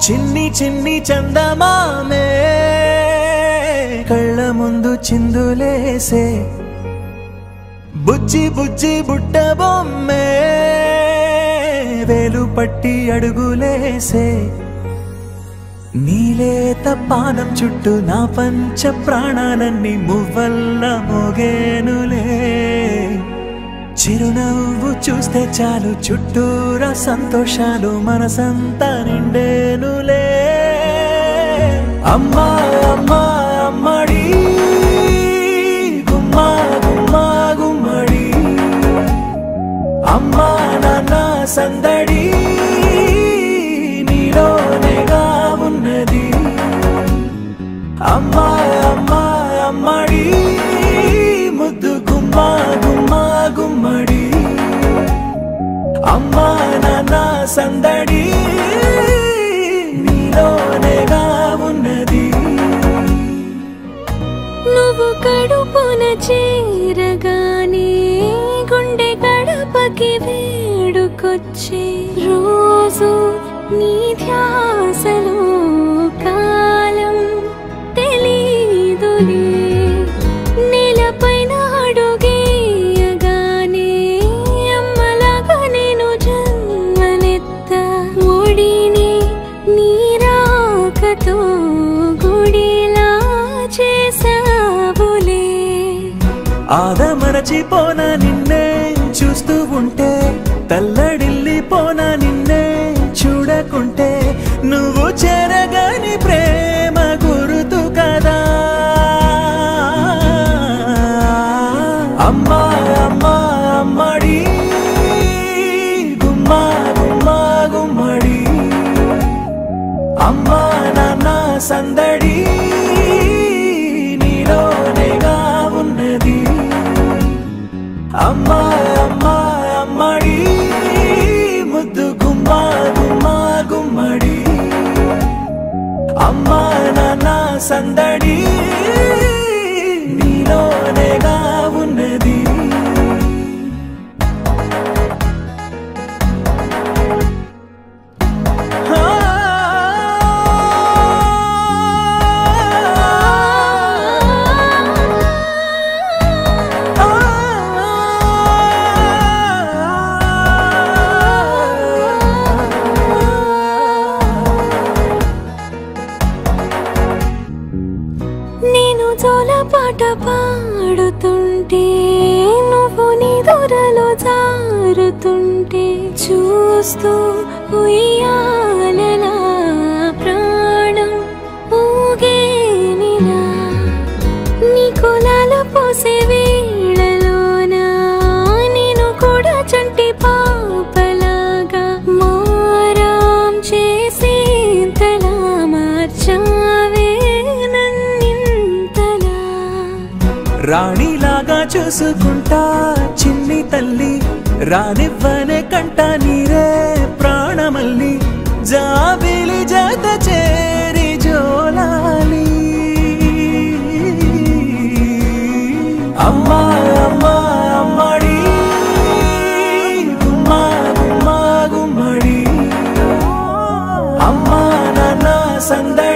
చిన్ని చిన్ని చందమామే కళ్ళ ముందు చిందులేసే బుజ్జి బుజ్జి బుట్ట బొమ్మే వేలు పట్టి అడుగులేసే నీలేత పాదం చుట్టూ నా పంచ ప్రాణాలన్నీ మువ్వల్ల మోగేనులే చిరునవ్వు చూస్తే చాలు చుట్టూరా సంతోషాలు మనసంతా నిండేనులే అమ్మా అమ్మా అమ్మడి గుమ్మా గుమ్మా గుమ్మడి అమ్మా నాన్న సందడి నీలోనేగా ఉన్నది అమ్మా అమ్మా అమ్మడి ముద్దు గుమ్మా గుమ్మా గుమ్మడి అమ్మా నాన్న సందడి నీలోనేగా ఉన్నది నువ్వు కడుపున చేరగానే గుండె గడపకి వేడుకొచ్చే రోజు నీ ధ్యాసలో కాలం తెలీదులే నేలపైన అడుగేయగానే అమ్మలాగా నేను జన్మనెత్త ఒడిని నీరాకతో గుడిలా చేసావులే ఆదమరచిపోనా నిన్నే చూస్తూ ఉంటే తల్లడిల్లిపోనా నిన్నే చూడకుంటే నువ్వు చెరగని ప్రేమ గురుతు కదా అమ్మా అమ్మా అమ్మడి గుమ్మా గుమ్మా గుమ్మడి అమ్మా నాన్న సందడి నీలోనేగా ఉన్నది అమ్మా అమ్మా అమ్మడి ముద్దు గుమ్మా గుమ్మా గుమ్మడి అమ్మా నాన్న సందడి నీలోనేగా ఉన్నది నేను జోలపాట పాడుతుంటే నువ్వు నీ దూరలో జారుతుంటే చూస్తూ ఉయ్యాలలా ప్రాణం ఊగేనిలా నీ కులాల పోసే వేళలోనా నేను కూడా చంటి పాపలాగా మారాం చేసేంతలా మార్చావే రాణిలాగా చూసుకుంటా చిన్ని తల్లి రానివ్వనే కంట నీరే ప్రాణమల్లి జాబిలి జత చేరి జోలాలి అమ్మా అమ్మా అమ్మడి గుమ్మా గుమ్మా గుమ్మడి అమ్మా నాన్న సందడి